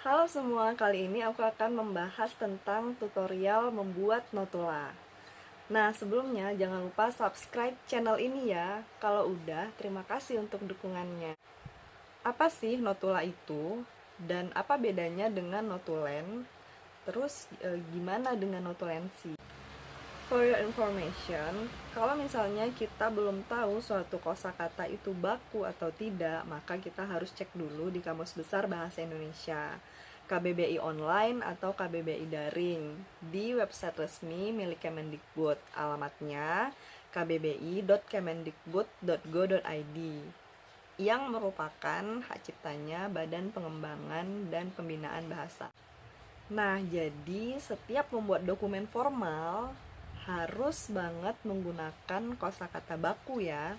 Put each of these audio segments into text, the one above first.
Halo semua, kali ini aku akan membahas tentang tutorial membuat notula. Nah, sebelumnya jangan lupa subscribe channel ini ya. Kalau udah, terima kasih untuk dukungannya. Apa sih notula itu? Dan apa bedanya dengan notulen? Terus gimana dengan notulensi? For your information, kalau misalnya kita belum tahu suatu kosakata itu baku atau tidak, maka kita harus cek dulu di Kamus Besar Bahasa Indonesia, KBBI online atau KBBI daring di website resmi milik Kemendikbud. Alamatnya kbbi.kemendikbud.go.id yang merupakan hak ciptanya Badan Pengembangan dan Pembinaan Bahasa. Nah, jadi setiap membuat dokumen formal harus banget menggunakan kosakata baku ya.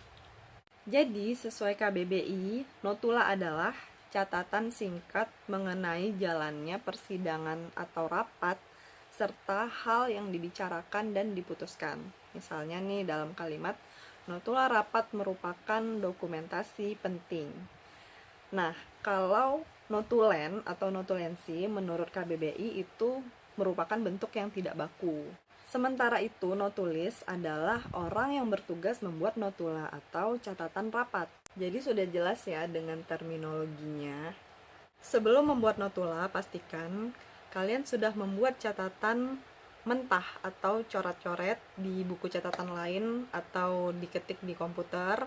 Jadi, sesuai KBBI, notula adalah catatan singkat mengenai jalannya persidangan atau rapat serta hal yang dibicarakan dan diputuskan. Misalnya nih dalam kalimat, notula rapat merupakan dokumentasi penting. Nah, kalau notulen atau notulensi menurut KBBI itu merupakan bentuk yang tidak baku. Sementara itu, notulis adalah orang yang bertugas membuat notula atau catatan rapat. Jadi sudah jelas ya dengan terminologinya. Sebelum membuat notula, pastikan kalian sudah membuat catatan mentah atau coret-coret di buku catatan lain atau diketik di komputer.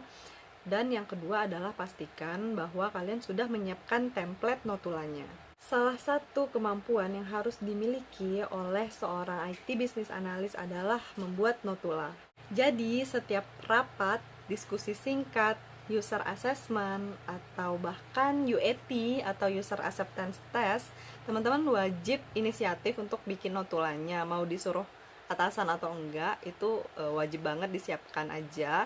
Dan yang kedua adalah pastikan bahwa kalian sudah menyiapkan template notulanya. Salah satu kemampuan yang harus dimiliki oleh seorang IT Business Analyst adalah membuat notula. Jadi, setiap rapat, diskusi singkat, user assessment, atau bahkan UAT atau user acceptance test, teman-teman wajib inisiatif untuk bikin notulanya. Mau disuruh atasan atau enggak, itu wajib banget disiapkan aja.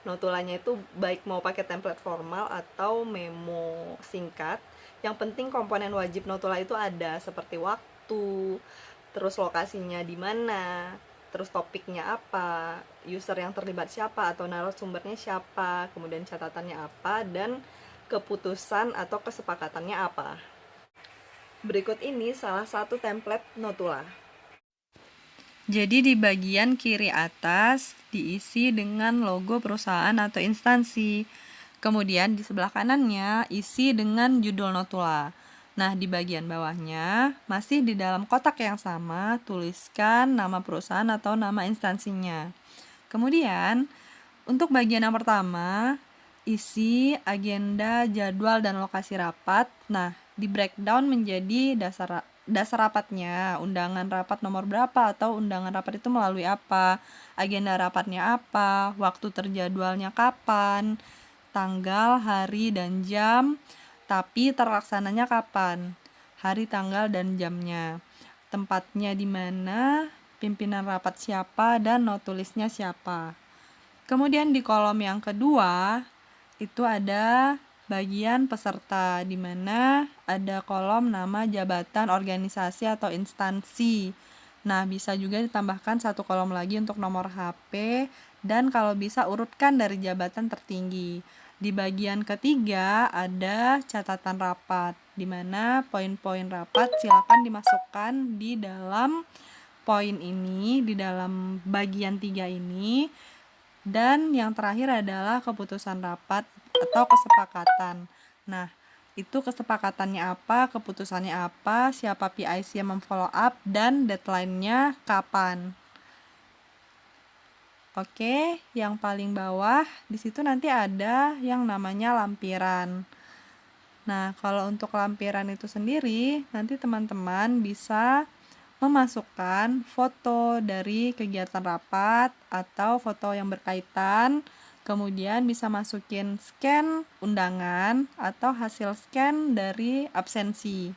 Notulanya itu baik mau pakai template formal atau memo singkat. Yang penting komponen wajib notula itu ada seperti waktu, terus lokasinya di mana, terus topiknya apa, user yang terlibat siapa atau narasumbernya siapa, kemudian catatannya apa, dan keputusan atau kesepakatannya apa. Berikut ini salah satu template notula. Jadi di bagian kiri atas diisi dengan logo perusahaan atau instansi. Kemudian di sebelah kanannya isi dengan judul notula. Nah, di bagian bawahnya masih di dalam kotak yang sama tuliskan nama perusahaan atau nama instansinya. Kemudian untuk bagian yang pertama isi agenda, jadwal, dan lokasi rapat. Nah, di breakdown menjadi dasar rapatnya, undangan rapat nomor berapa atau undangan rapat itu melalui apa, agenda rapatnya apa, waktu terjadwalnya kapan, tanggal, hari, dan jam, tapi terlaksananya kapan, hari, tanggal, dan jamnya, tempatnya di mana, pimpinan rapat siapa, dan notulisnya siapa. Kemudian di kolom yang kedua itu ada bagian peserta di mana ada kolom nama jabatan, organisasi, atau instansi. Nah, bisa juga ditambahkan satu kolom lagi untuk nomor HP dan kalau bisa urutkan dari jabatan tertinggi. Di bagian ketiga ada catatan rapat, di mana poin-poin rapat silakan dimasukkan di dalam poin ini, di dalam bagian 3 ini. Dan yang terakhir adalah keputusan rapat atau kesepakatan. Nah, itu kesepakatannya apa, keputusannya apa, siapa PIC yang memfollow up, dan deadline-nya kapan. Oke, yang paling bawah di situ nanti ada yang namanya lampiran. Nah, kalau untuk lampiran itu sendiri, nanti teman-teman bisa memasukkan foto dari kegiatan rapat atau foto yang berkaitan, kemudian bisa masukin scan undangan atau hasil scan dari absensi.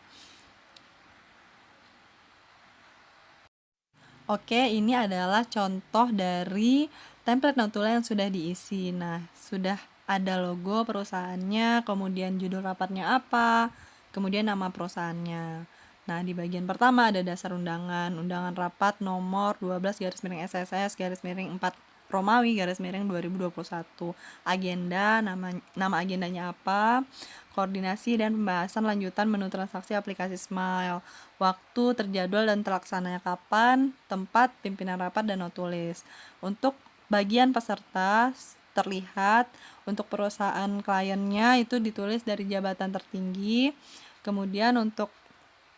Oke, ini adalah contoh dari template notula yang sudah diisi. Nah, sudah ada logo perusahaannya, kemudian judul rapatnya apa, kemudian nama perusahaannya. Nah, di bagian pertama ada dasar undangan rapat nomor 12 garis miring SSS garis miring 4 Romawi garis miring 2021. Agenda, nama agendanya apa, koordinasi dan pembahasan lanjutan menu transaksi aplikasi Smile, waktu, terjadwal dan terlaksananya kapan, tempat, pimpinan rapat, dan notulis. Untuk bagian peserta terlihat untuk perusahaan kliennya itu ditulis dari jabatan tertinggi, kemudian untuk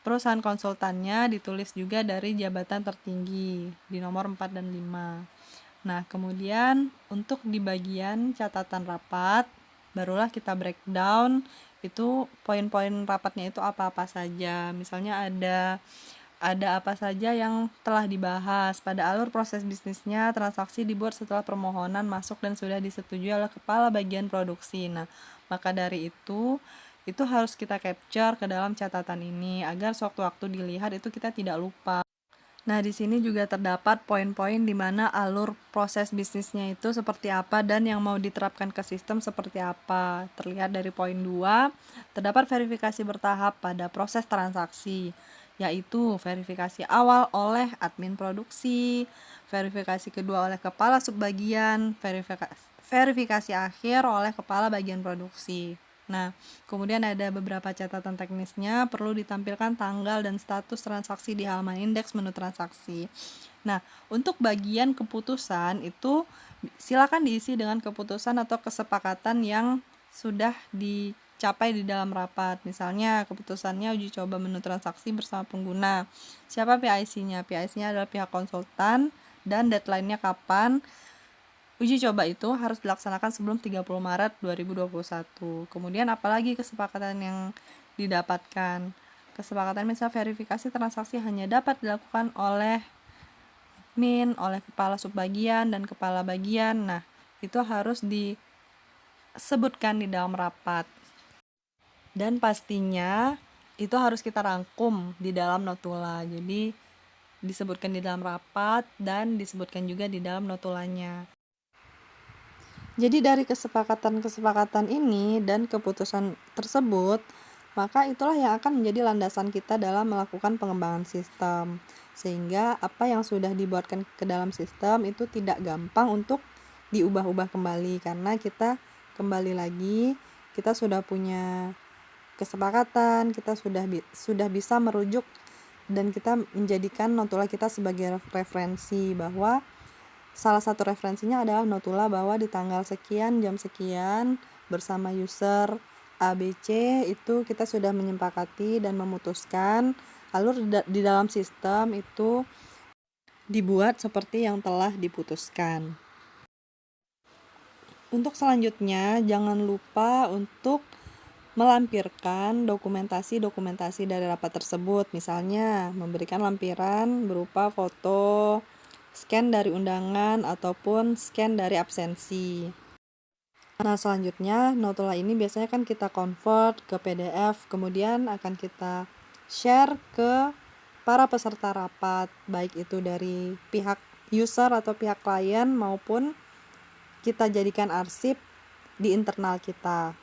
perusahaan konsultannya ditulis juga dari jabatan tertinggi di nomor 4 dan 5. Nah, kemudian untuk di bagian catatan rapat, barulah kita breakdown itu poin-poin rapatnya itu apa-apa saja. Misalnya ada apa saja yang telah dibahas pada alur proses bisnisnya, transaksi dibuat setelah permohonan masuk dan sudah disetujui oleh kepala bagian produksi. Nah, maka dari itu harus kita capture ke dalam catatan ini agar sewaktu-waktu dilihat itu kita tidak lupa. Nah, di sini juga terdapat poin-poin di mana alur proses bisnisnya itu seperti apa dan yang mau diterapkan ke sistem seperti apa. Terlihat dari poin 2, terdapat verifikasi bertahap pada proses transaksi, yaitu verifikasi awal oleh admin produksi, verifikasi kedua oleh kepala subbagian, verifikasi akhir oleh kepala bagian produksi. Nah, kemudian ada beberapa catatan teknisnya, perlu ditampilkan tanggal dan status transaksi di halaman indeks menu transaksi. Nah, untuk bagian keputusan itu silakan diisi dengan keputusan atau kesepakatan yang sudah dicapai di dalam rapat. Misalnya, keputusannya uji coba menu transaksi bersama pengguna. Siapa PIC-nya? PIC-nya adalah pihak konsultan dan deadline-nya kapan. Uji coba itu harus dilaksanakan sebelum 30 Maret 2021. Kemudian apalagi kesepakatan yang didapatkan? Kesepakatan misal verifikasi transaksi hanya dapat dilakukan oleh admin, oleh kepala subbagian dan kepala bagian. Nah, itu harus disebutkan di dalam rapat. Dan pastinya itu harus kita rangkum di dalam notula. Jadi disebutkan di dalam rapat dan disebutkan juga di dalam notulanya. Jadi dari kesepakatan-kesepakatan ini dan keputusan tersebut, maka itulah yang akan menjadi landasan kita dalam melakukan pengembangan sistem. Sehingga apa yang sudah dibuatkan ke dalam sistem itu tidak gampang untuk diubah-ubah kembali, karena kita kembali lagi, kita sudah punya kesepakatan, kita sudah bisa merujuk dan kita menjadikan notula kita sebagai referensi, bahwa salah satu referensinya adalah notula bahwa di tanggal sekian, jam sekian, bersama user ABC itu kita sudah menyepakati dan memutuskan alur di dalam sistem itu dibuat seperti yang telah diputuskan. Untuk selanjutnya, jangan lupa untuk melampirkan dokumentasi-dokumentasi dari rapat tersebut. Misalnya, memberikan lampiran berupa foto, scan dari undangan, ataupun scan dari absensi. Nah, selanjutnya notula ini biasanya kan kita convert ke PDF, kemudian akan kita share ke para peserta rapat, baik itu dari pihak user atau pihak klien maupun kita jadikan arsip di internal kita.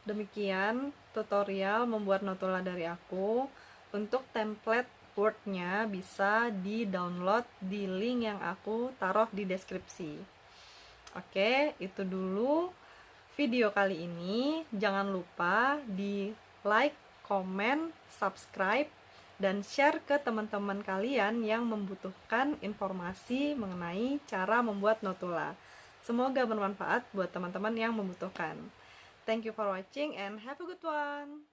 Demikian tutorial membuat notula dari aku. Untuk template Word-nya bisa di-download di link yang aku taruh di deskripsi. Oke, itu dulu video kali ini. Jangan lupa di like, comment, subscribe, dan share ke teman-teman kalian yang membutuhkan informasi mengenai cara membuat notula. Semoga bermanfaat buat teman-teman yang membutuhkan. Thank you for watching and have a good one.